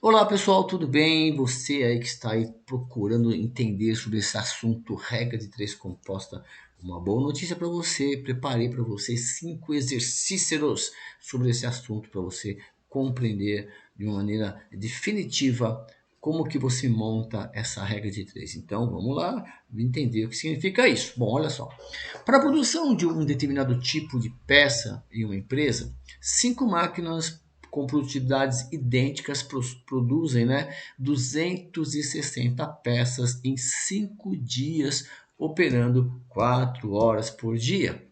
Olá pessoal, tudo bem? Você aí que está aí procurando entender sobre esse assunto, regra de três composta, uma boa notícia para você. Preparei para você 5 exercícios sobre esse assunto para você compreender de uma maneira definitiva como que você monta essa regra de três. Então vamos lá entender o que significa isso. Bom, olha só. Para a produção de um determinado tipo de peça em uma empresa, 5 máquinas com produtividades idênticas produzem 260 peças em 5 dias, operando 4 horas por dia.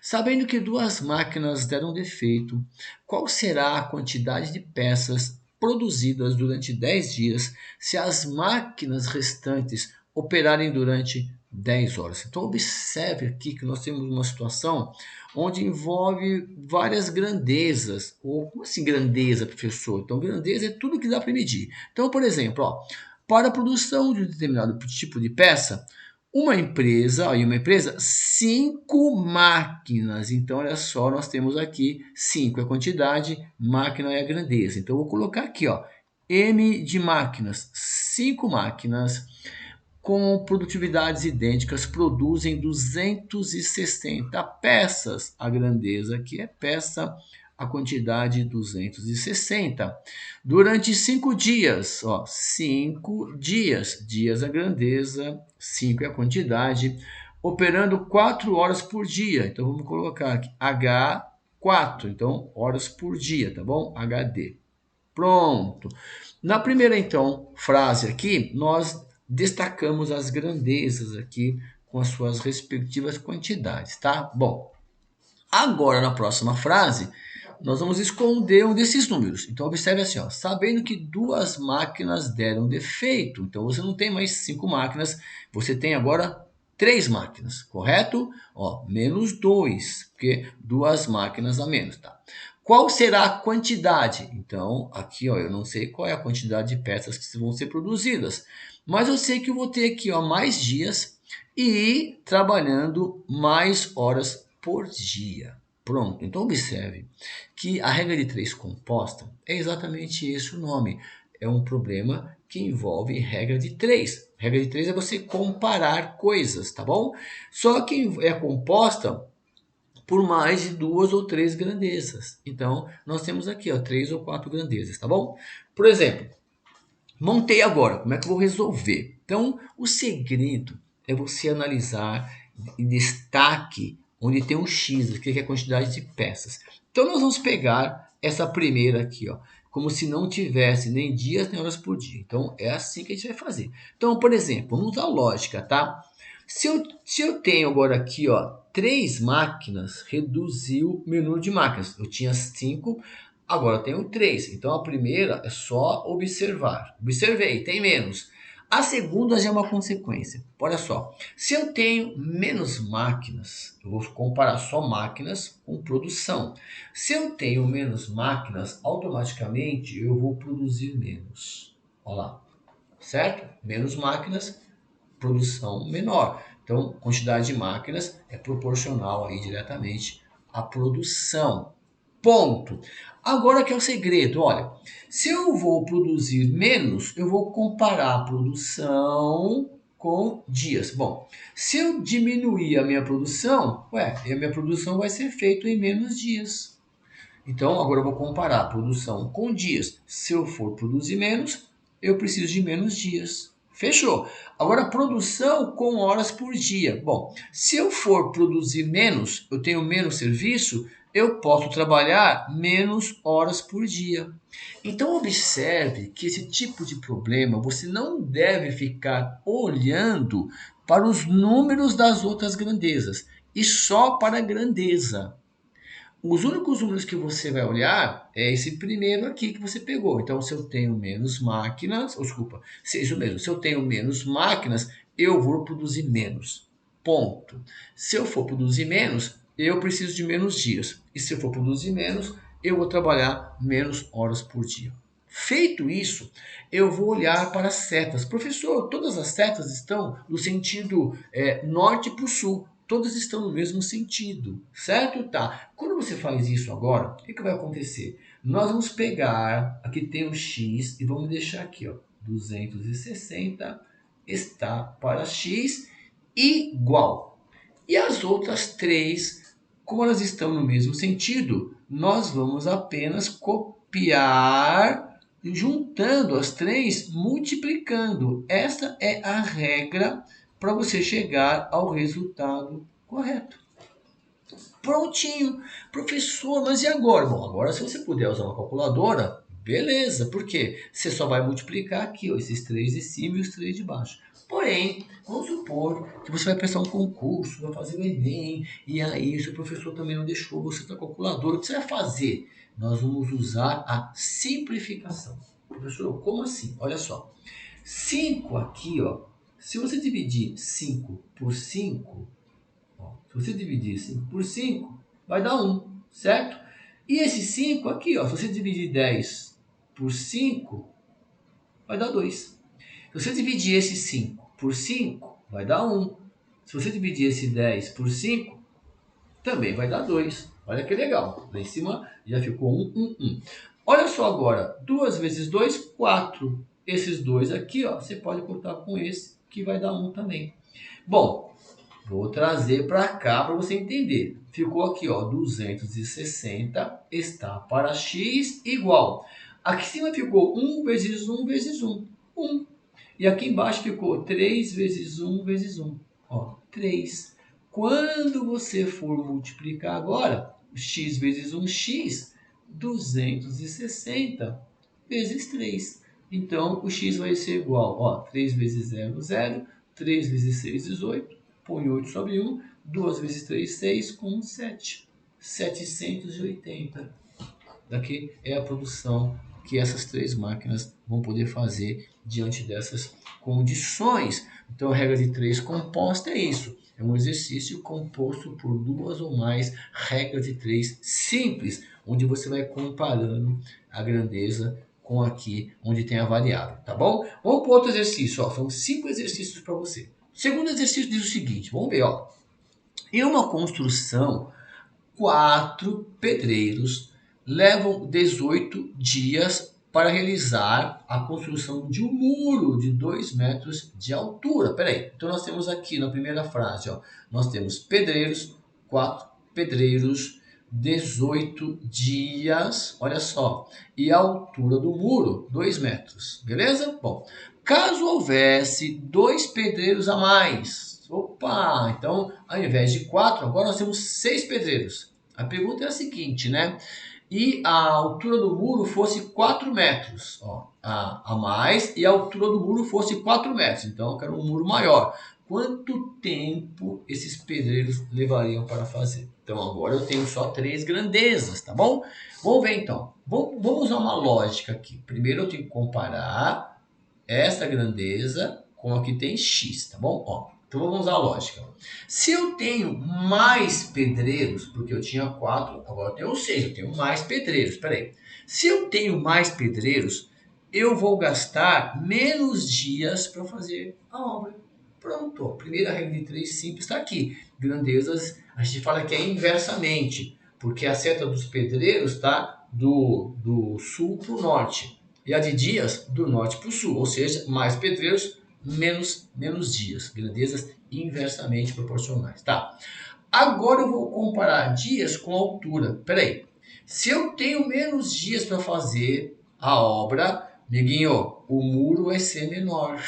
Sabendo que 2 máquinas deram defeito, qual será a quantidade de peças produzidas durante 10 dias se as máquinas restantes operarem durante 10 horas? Então, observe aqui que nós temos uma situação onde envolve várias grandezas. Ou como assim grandeza, professor? Então, grandeza é tudo que dá para medir. Então, por exemplo, para a produção de um determinado tipo de peça, uma empresa, 5 máquinas. Então, olha só, nós temos aqui 5 é a quantidade, máquina é a grandeza. Então, eu vou colocar aqui, M de máquinas, 5 máquinas com produtividades idênticas produzem 260 peças. A grandeza aqui é peça, a quantidade 260. Durante 5 dias, 5 dias, dias a grandeza, 5 é a quantidade, operando 4 horas por dia. Então vamos colocar aqui H4, então horas por dia, tá bom? HD. Pronto. Na primeira, então, frase aqui, nós destacamos as grandezas aqui com as suas respectivas quantidades, tá? Bom, agora na próxima frase, nós vamos esconder um desses números. Então, observe assim, sabendo que 2 máquinas deram defeito. Então, você não tem mais 5 máquinas, você tem agora 3 máquinas, correto? Menos 2, porque 2 máquinas a menos, tá? Qual será a quantidade? Então, aqui, eu não sei qual é a quantidade de peças que vão ser produzidas, mas eu sei que eu vou ter aqui, mais dias e ir trabalhando mais horas por dia. Pronto, então observe que a regra de três composta é exatamente esse o nome. É um problema que envolve regra de três. Regra de três é você comparar coisas, tá bom? Só que é composta por mais de 2 ou 3 grandezas. Então, nós temos aqui 3 ou 4 grandezas, tá bom? Por exemplo, montei agora, como é que eu vou resolver? Então, o segredo é você analisar em destaque onde tem um X, que é a quantidade de peças. Então, nós vamos pegar essa primeira aqui, como se não tivesse nem dias nem horas por dia. Então, é assim que a gente vai fazer. Então, por exemplo, vamos usar lógica, tá? Se eu tenho agora aqui, 3 máquinas, reduziu o meu número de máquinas. Eu tinha 5, agora eu tenho 3. Então a primeira é só observar. Observei, tem menos. A segunda já é uma consequência. Olha só, se eu tenho menos máquinas, eu vou comparar só máquinas com produção. Se eu tenho menos máquinas, automaticamente eu vou produzir menos. Olha lá, certo? Menos máquinas, produção menor. Então, quantidade de máquinas é proporcional aí diretamente à produção. Ponto. Agora que é o segredo, olha, se eu vou produzir menos, eu vou comparar a produção com dias. Bom, se eu diminuir a minha produção, a minha produção vai ser feita em menos dias. Então, agora eu vou comparar a produção com dias. Se eu for produzir menos, eu preciso de menos dias. Fechou. Agora, produção com horas por dia. Bom, se eu for produzir menos, eu tenho menos serviço, eu posso trabalhar menos horas por dia. Então, observe que esse tipo de problema você não deve ficar olhando para os números das outras grandezas e só para a grandeza. Os únicos números que você vai olhar é esse primeiro aqui que você pegou. Então, se eu tenho menos máquinas, desculpa, isso mesmo, se eu tenho menos máquinas, eu vou produzir menos. Ponto. Se eu for produzir menos, eu preciso de menos dias. E se eu for produzir menos, eu vou trabalhar menos horas por dia. Feito isso, eu vou olhar para as setas. Professor, todas as setas estão no sentido norte para o sul. Todas estão no mesmo sentido, certo? Tá. Quando você faz isso agora, o que vai acontecer? Nós vamos pegar, aqui tem o x, e vamos deixar aqui, ó, 260 está para x igual. E as outras três, como elas estão no mesmo sentido, nós vamos apenas copiar, juntando as três, multiplicando. Essa é a regra para você chegar ao resultado correto. Prontinho. Professor, mas e agora? Bom, agora se você puder usar uma calculadora, beleza. Por quê? Você só vai multiplicar aqui, ó, esses três de cima e os três de baixo. Porém, vamos supor que você vai prestar um concurso, vai fazer o Enem, e aí seu professor também não deixou você ter calculadora. O que você vai fazer? Nós vamos usar a simplificação. Professor, como assim? Olha só. 5 aqui, ó. Se você dividir 5 por 5, se você dividir 5 por 5, vai dar 1, certo? E esse 5 aqui, ó, se você dividir 10 por 5, vai dar 2. Se você dividir esse 5 por 5, vai dar 1. Se você dividir esse 10 por 5, também vai dar 2. Olha que legal. Lá em cima já ficou 1, 1, 1. Olha só agora. 2 vezes 2, 4. Esses dois aqui, ó, você pode cortar com esse, que vai dar 1 também. Bom, vou trazer para cá para você entender. Ficou aqui, ó, 260 está para x igual. Aqui em cima ficou 1 vezes 1 vezes 1. 1. E aqui embaixo ficou 3 vezes 1 vezes 1. Ó, 3. Quando você for multiplicar agora, x vezes 1, x, 260 vezes 3. Então, o x vai ser igual, ó, 3 vezes 0, 0. 3 vezes 6, 18. Põe 8 sobre 1. 2 vezes 3, 6. Com 1, 7. 780. Daqui é a produção que essas três máquinas vão poder fazer diante dessas condições. Então, a regra de 3 composta é isso. É um exercício composto por duas ou mais regras de 3 simples, onde você vai comparando a grandeza com aqui onde tem a variável, tá bom? Vamos para outro exercício, ó. São 5 exercícios para você. O segundo exercício diz o seguinte, vamos ver, ó. Em uma construção, 4 pedreiros levam 18 dias para realizar a construção de um muro de 2 metros de altura. Peraí, então nós temos aqui na primeira frase, ó, nós temos pedreiros, 4 pedreiros, 18 dias, olha só, e a altura do muro, 2 metros, beleza? Bom, caso houvesse 2 pedreiros a mais, opa, então ao invés de 4, agora nós temos 6 pedreiros. A pergunta é a seguinte, né? E a altura do muro fosse 4 metros, ó, a mais, e a altura do muro fosse 4 metros, então eu quero um muro maior. Quanto tempo esses pedreiros levariam para fazer? Então agora eu tenho só 3 grandezas, tá bom? Vamos ver então. Vamos usar uma lógica aqui. Primeiro eu tenho que comparar essa grandeza com a que tem x, tá bom? Ó, então vamos usar a lógica. Se eu tenho mais pedreiros, porque eu tinha 4, agora eu tenho 6, eu tenho mais pedreiros. Espera aí. Se eu tenho mais pedreiros, eu vou gastar menos dias para fazer a obra. Pronto, a primeira regra de 3 simples está aqui. Grandezas, a gente fala que é inversamente, porque a seta dos pedreiros está do sul para o norte. E a de dias, do norte para o sul, ou seja, mais pedreiros, menos dias. Grandezas inversamente proporcionais. Tá. Agora eu vou comparar dias com altura. Peraí. Se eu tenho menos dias para fazer a obra, amiguinho, o muro vai ser menor.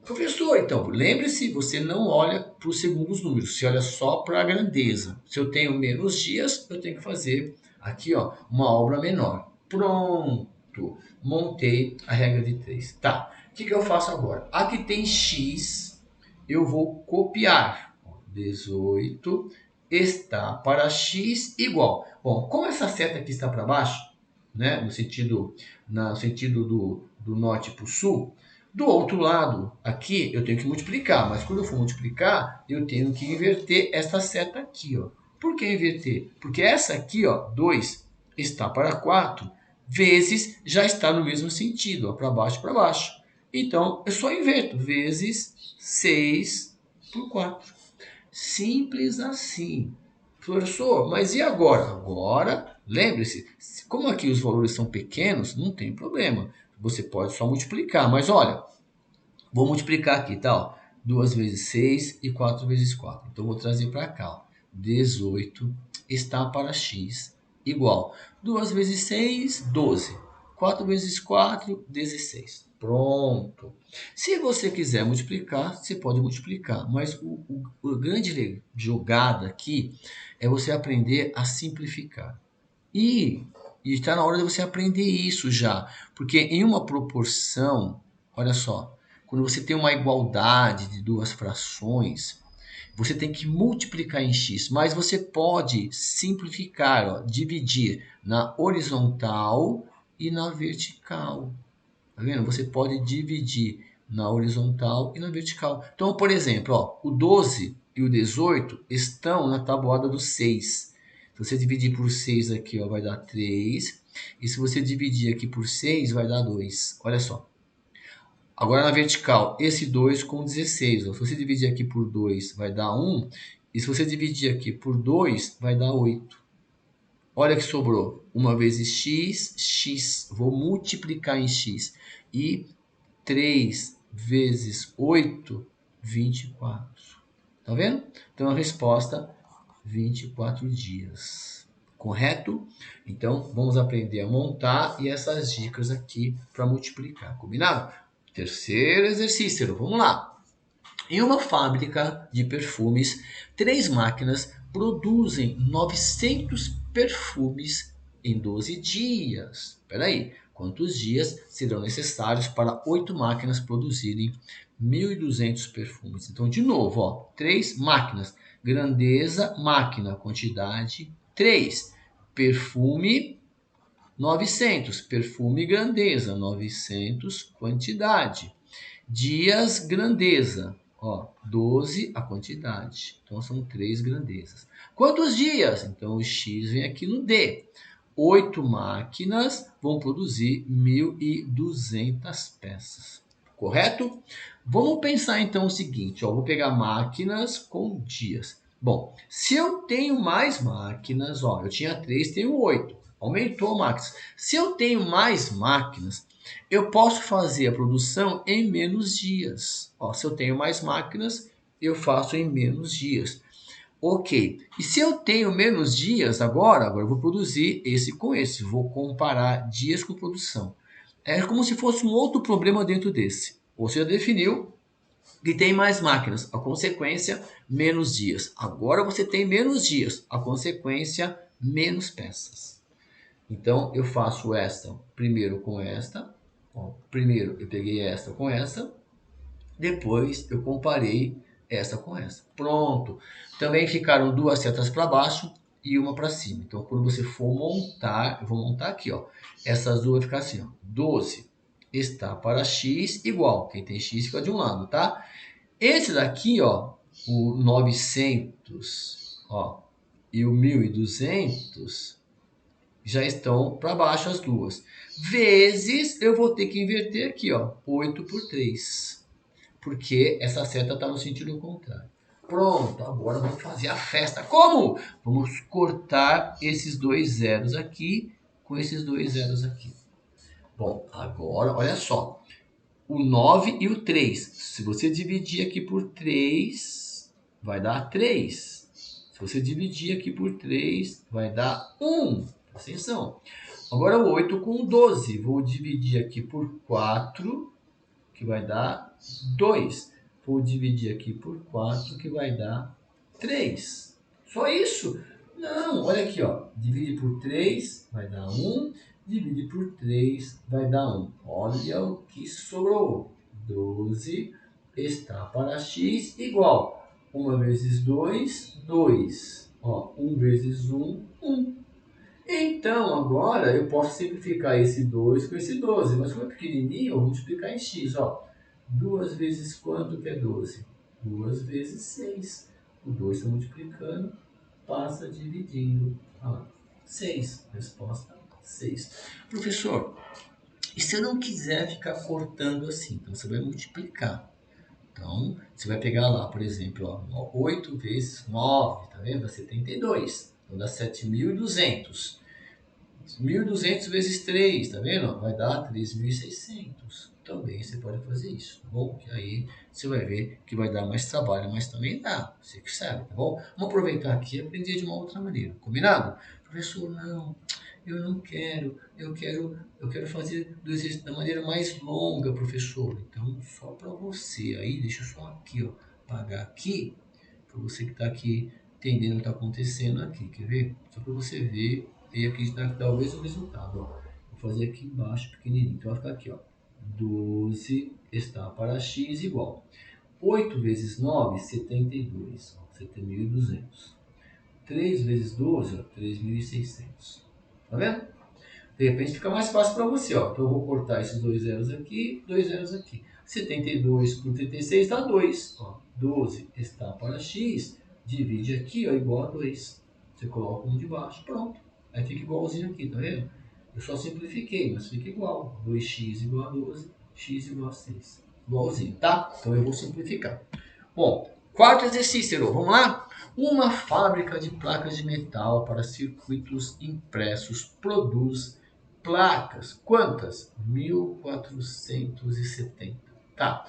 Professor, então, lembre-se, você não olha para os segundos números, você olha só para a grandeza. Se eu tenho menos dias, eu tenho que fazer aqui, ó, uma obra menor. Pronto, montei a regra de 3. Tá, o que eu faço agora? Aqui tem x, eu vou copiar. 18 está para x igual. Bom, como essa seta aqui está para baixo, né, no sentido do norte para o sul, do outro lado, aqui, eu tenho que multiplicar, mas quando eu for multiplicar, eu tenho que inverter essa seta aqui, ó. Por que inverter? Porque essa aqui, ó, 2 está para 4, vezes já está no mesmo sentido, ó, para baixo, para baixo. Então, eu só inverto, vezes 6 por 4. Simples assim. Professor, mas e agora? Agora, Lembre-se, como aqui os valores são pequenos, não tem problema. Você pode só multiplicar, mas olha, vou multiplicar aqui, tá? Ó, 2 vezes 6 e 4 vezes 4. Então, vou trazer para cá. Ó. 18 está para x igual. 2 vezes 6, 12. 4 vezes 4, 16. Pronto. Se você quiser multiplicar, você pode multiplicar. Mas a grande jogada aqui é você aprender a simplificar. E está na hora de você aprender isso já. Porque em uma proporção, olha só, quando você tem uma igualdade de duas frações, você tem que multiplicar em x, mas você pode simplificar, ó, dividir na horizontal e na vertical. Tá vendo? Você pode dividir na horizontal e na vertical. Então, por exemplo, ó, o 12 e o 18 estão na tabuada do 6. Se você dividir por 6 aqui, ó, vai dar 3. E se você dividir aqui por 6, vai dar 2. Olha só. Agora na vertical, esse 2 com 16. Ó. Se você dividir aqui por 2, vai dar 1. E se você dividir aqui por 2, vai dar 8. Olha que sobrou. 1 vezes x, x. Vou multiplicar em x. E 3 vezes 8, 24. Tá vendo? Então a resposta, 24 dias. Correto? Então vamos aprender a montar e essas dicas aqui para multiplicar. Combinado? Terceiro exercício. Vamos lá. Em uma fábrica de perfumes, 3 máquinas produzem 900 perfumes em 12 dias. Espera aí, quantos dias serão necessários para 8 máquinas produzirem 1.200 perfumes? Então, de novo, ó, 3 máquinas. Grandeza, máquina, quantidade, 3. Perfume, 900. Perfume, grandeza, 900, quantidade. Dias, grandeza. Ó, 12 a quantidade. Então são 3 grandezas. Quantos dias? Então o X vem aqui no D. 8 máquinas vão produzir 1.200 peças. Correto? Vamos pensar então o seguinte, ó, vou pegar máquinas com dias. Bom, se eu tenho mais máquinas, ó, eu tinha 3, tenho 8. Aumentou máquinas. Se eu tenho mais máquinas, eu posso fazer a produção em menos dias. Ó, se eu tenho mais máquinas, eu faço em menos dias. Ok. E se eu tenho menos dias agora eu vou produzir esse com esse. Vou comparar dias com produção. É como se fosse um outro problema dentro desse. Você já definiu que tem mais máquinas. A consequência, menos dias. Agora você tem menos dias. A consequência, menos peças. Então, eu faço esta primeiro com esta. Ó, primeiro eu peguei esta com essa. Depois eu comparei essa com essa. Pronto. Também ficaram 2 setas para baixo e uma para cima. Então, quando você for montar, eu vou montar aqui, ó. Essas duas vão ficar assim, ó. 12 está para x igual. Quem tem x fica de um lado, tá? Esse daqui, ó, o 900, ó, e o 1.200 já estão para baixo as duas. Vezes, eu vou ter que inverter aqui, ó, 8 por 3. Porque essa seta está no sentido contrário. Pronto, agora vamos fazer a festa. Como? Vamos cortar esses 2 zeros aqui com esses 2 zeros aqui. Bom, agora, olha só. O 9 e o 3. Se você dividir aqui por 3, vai dar 3. Se você dividir aqui por 3, vai dar 1. Atenção. Agora o 8 com 12. Vou dividir aqui por 4, que vai dar 2. Vou dividir aqui por 4, que vai dar 3. Só isso? Não, olha aqui, ó. Divide por 3, vai dar 1. Divide por 3, vai dar 1. Olha o que sobrou. 12 está para x igual. 1 vezes 2, 2. Ó, 1 vezes 1, 1. Então, agora eu posso simplificar esse 2 com esse 12, mas como é pequenininho, eu vou multiplicar em x. Ó. 2 vezes quanto que é 12? 2 vezes 6. O 2 está multiplicando, passa dividindo. Ah, 6. Resposta 6. Professor, e se eu não quiser ficar cortando assim? Então, você vai multiplicar. Então, você vai pegar lá, por exemplo, ó, 8 vezes 9, tá vendo? Dá 72. Então, dá 7.200. 1.200 vezes 3, tá vendo? Vai dar 3.600. Também você pode fazer isso, tá bom? Que aí você vai ver que vai dar mais trabalho, mas também dá, você que sabe, tá bom? Vamos aproveitar aqui e aprender de uma outra maneira, combinado? Professor, não, eu não quero, eu quero fazer do exercício da maneira mais longa, professor. Então, só para você aí, deixa eu só aqui, ó, apagar aqui, para você que está aqui entendendo o que está acontecendo aqui, quer ver? Só para você ver e acreditar que dá o mesmo resultado, ó. Vou fazer aqui embaixo, pequenininho. Então vai ficar aqui, ó. 12 está para x igual. 8 vezes 9, 72. Ó, 7.200. 3 vezes 12, ó, 3.600. Tá vendo? De repente fica mais fácil para você, ó. Então eu vou cortar esses dois zeros aqui, dois zeros aqui. 72 por 36 dá 2. Ó. 12 está para x, divide aqui, ó, igual a 2. Você coloca um de baixo, pronto. Aí fica igualzinho aqui, tá vendo? Eu só simplifiquei, mas fica igual. 2x igual a 12, x igual a 6. Igualzinho, tá? Então eu vou simplificar. Bom, quarto exercício, vamos lá? Uma fábrica de placas de metal para circuitos impressos produz placas. Quantas? 1.470. Tá.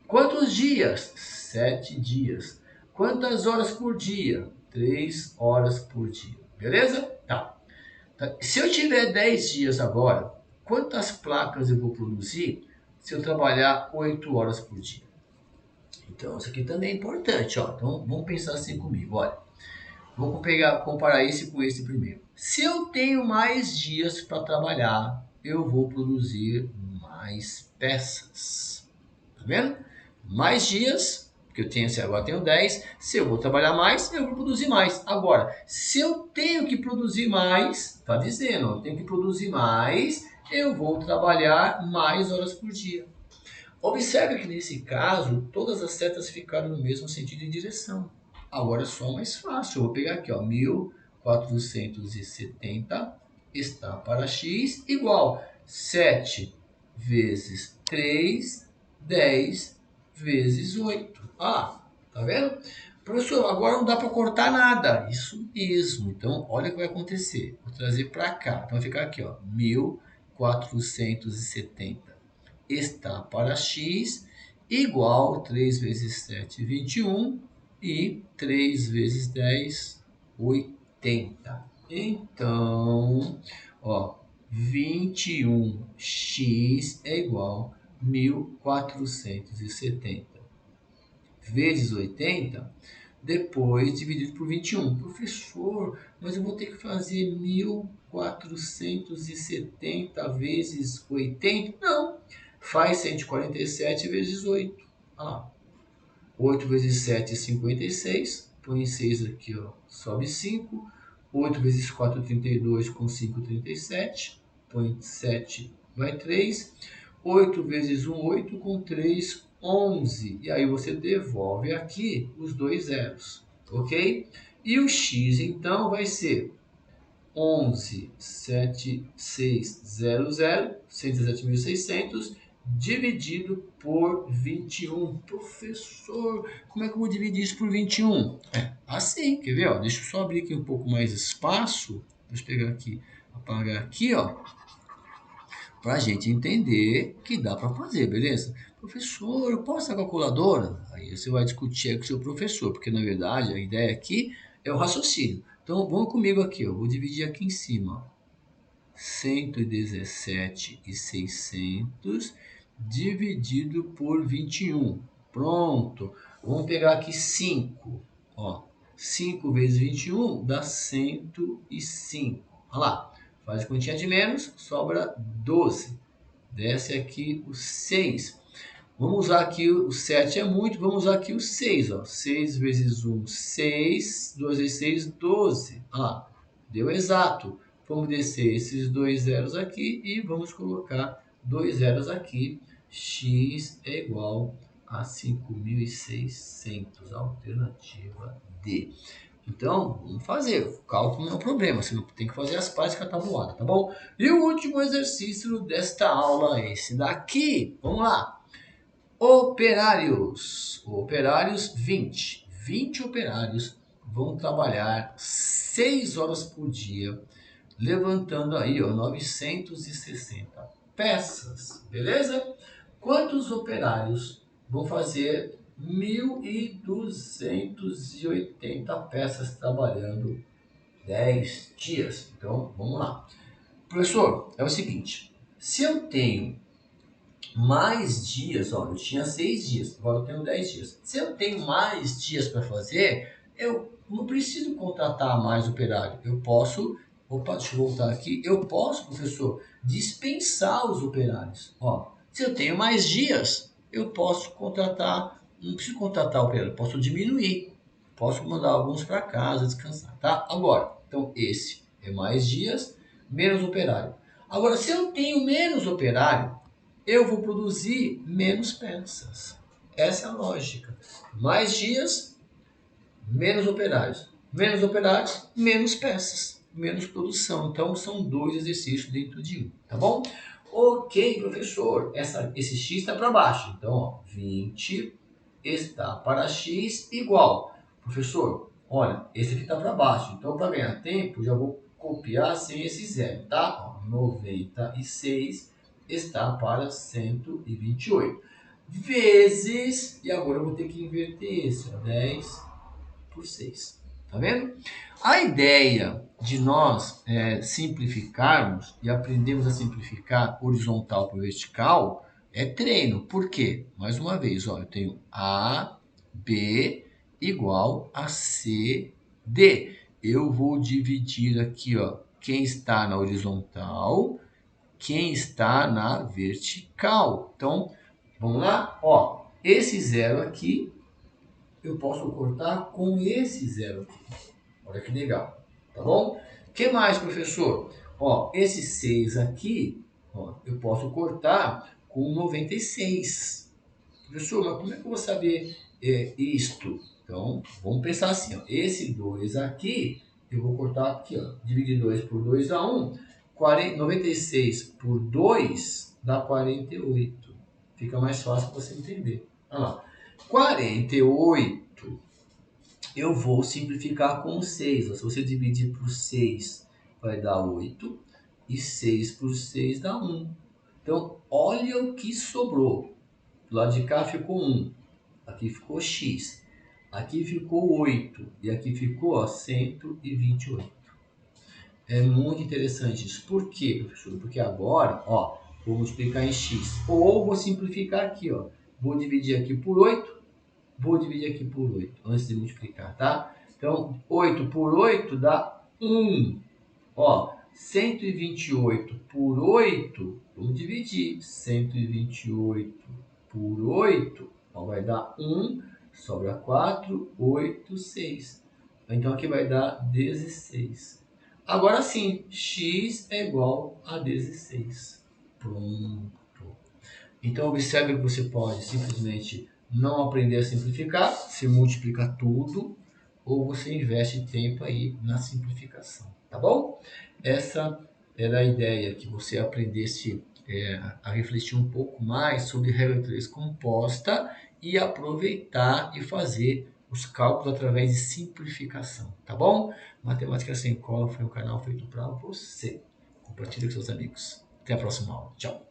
Quantos dias? 7 dias. Quantas horas por dia? 3 horas por dia. Beleza? Tá. Se eu tiver 10 dias agora, quantas placas eu vou produzir se eu trabalhar 8 horas por dia? Então, isso aqui também é importante, ó. Então, vamos pensar assim comigo, olha. Vou comparar esse com esse primeiro. Se eu tenho mais dias para trabalhar, eu vou produzir mais peças. Tá vendo? Mais dias, porque eu tenho, agora tenho 10. Se eu vou trabalhar mais, eu vou produzir mais. Agora, se eu tenho que produzir mais, tá dizendo, eu tenho que produzir mais, eu vou trabalhar mais horas por dia. Observe que nesse caso, todas as setas ficaram no mesmo sentido e direção. Agora é só mais fácil. Eu vou pegar aqui, ó, 1.470 está para x igual 7 vezes 3, 10 vezes 8. Ah, tá vendo? Professor, agora não dá para cortar nada. Isso mesmo. Então, olha o que vai acontecer. Vou trazer para cá. Então, vai ficar aqui, ó, 1.470 está para x igual 3 vezes 7, 21 e 3 vezes 10, 80. Então, ó, 21x é igual a 1.470 vezes 80, depois dividido por 21. Professor, mas eu vou ter que fazer 1.470 vezes 80? Não, faz 147 vezes 8. Olha lá. 8 vezes 7 é 56. Põe 6 aqui, ó, sobe 5. 8 vezes 4 é 32, com 5, 37. Põe 7, vai 3. 8 vezes 1, 8, com 3, 11. E aí você devolve aqui os dois zeros, ok? E o x, então, vai ser 11.7600, 117.600, dividido por 21. Professor, como é que eu vou dividir isso por 21? Assim, quer ver? Ó? Deixa eu só abrir aqui um pouco mais espaço. Deixa eu pegar aqui, apagar aqui, ó, para a gente entender que dá para fazer, beleza? Professor, eu posso a calculadora? Aí você vai discutir aí com o seu professor, porque na verdade a ideia aqui é o raciocínio. Então vamos comigo aqui, eu vou dividir aqui em cima. 117.600 dividido por 21. Pronto. Vamos pegar aqui 5. Ó, 5 vezes 21 dá 105. Olha lá. Faz a continha de menos, sobra 12. Desce aqui o 6. Vamos usar aqui o 7 é muito, vamos usar aqui o 6. Ó. 6 vezes 1, 6. 2 vezes 6, 12. Olha lá. Deu exato. Vamos descer esses dois zeros aqui e vamos colocar dois zeros aqui. X é igual a 5.600. Alternativa D. Então, vamos fazer. O cálculo não é um problema. Você não tem que fazer as partes com a tabuada, tá bom? E o último exercício desta aula é esse daqui. Vamos lá. Operários. Operários 20. 20 operários vão trabalhar 6 horas por dia levantando aí, ó, 960 peças, beleza? Quantos operários vão fazer 1.280 peças trabalhando 10 dias? Então, vamos lá. Professor, é o seguinte, se eu tenho mais dias, ó, eu tinha 6 dias, agora eu tenho 10 dias. Se eu tenho mais dias para fazer, eu não preciso contratar mais operário. Eu posso, opa, deixa eu voltar aqui, eu posso, professor, dispensar os operários. Ó, se eu tenho mais dias, eu posso contratar, não preciso contratar operário, eu posso diminuir. Posso mandar alguns para casa descansar, tá? Agora, então esse é mais dias, menos operário. Agora, se eu tenho menos operário, eu vou produzir menos peças. Essa é a lógica. Mais dias, menos operários. Menos operários, menos peças, menos produção. Então, são dois exercícios dentro de um, tá bom? Ok, professor, esse x está para baixo. Então, ó, 20 está para x igual. Professor, olha, esse aqui está para baixo. Então, para ganhar tempo, já vou copiar sem esse zero, tá? Ó, 96 está para 128. Vezes, e agora eu vou ter que inverter esse, ó, 10 por 6. Tá vendo? A ideia de nós simplificarmos e aprendermos a simplificar horizontal para vertical é treino. Por quê? Mais uma vez, ó, eu tenho A, B igual a C, D. Eu vou dividir aqui, ó, quem está na horizontal, quem está na vertical. Então, vamos lá? Ó, esse zero aqui eu posso cortar com esse zero aqui. Olha que legal, tá bom? O que mais, professor? Ó, esse 6 aqui, ó, eu posso cortar com 96. Professor, mas como é que eu vou saber isto? Então, vamos pensar assim, ó, esse 2 aqui, eu vou cortar aqui, ó, dividir 2 por 2 dá 1. 96 por 2 dá 48. Fica mais fácil para você entender. Olha lá. 48, eu vou simplificar com 6. Se você dividir por 6, vai dar 8. E 6 por 6 dá 1. Então, olha o que sobrou. Do lado de cá ficou 1. Aqui ficou x. Aqui ficou 8. E aqui ficou, ó, 128. É muito interessante isso. Por quê, professor? Porque agora, ó, vou multiplicar em x. Ou vou simplificar aqui, ó. Vou dividir aqui por 8. Vou dividir aqui por 8, antes de multiplicar, tá? Então, 8 por 8 dá 1. Ó, 128 por 8, vamos dividir. 128 por 8, ó, vai dar 1, sobra 4, 8, 6. Então, aqui vai dar 16. Agora sim, x é igual a 16. Pronto. Então, observe que você pode simplesmente não aprender a simplificar, você multiplica tudo, ou você investe tempo aí na simplificação, tá bom? Essa era a ideia, que você aprendesse a refletir um pouco mais sobre regra 3 composta e aproveitar e fazer os cálculos através de simplificação, tá bom? Matemática Sem Cola foi um canal feito para você. Compartilhe com seus amigos. Até a próxima aula. Tchau!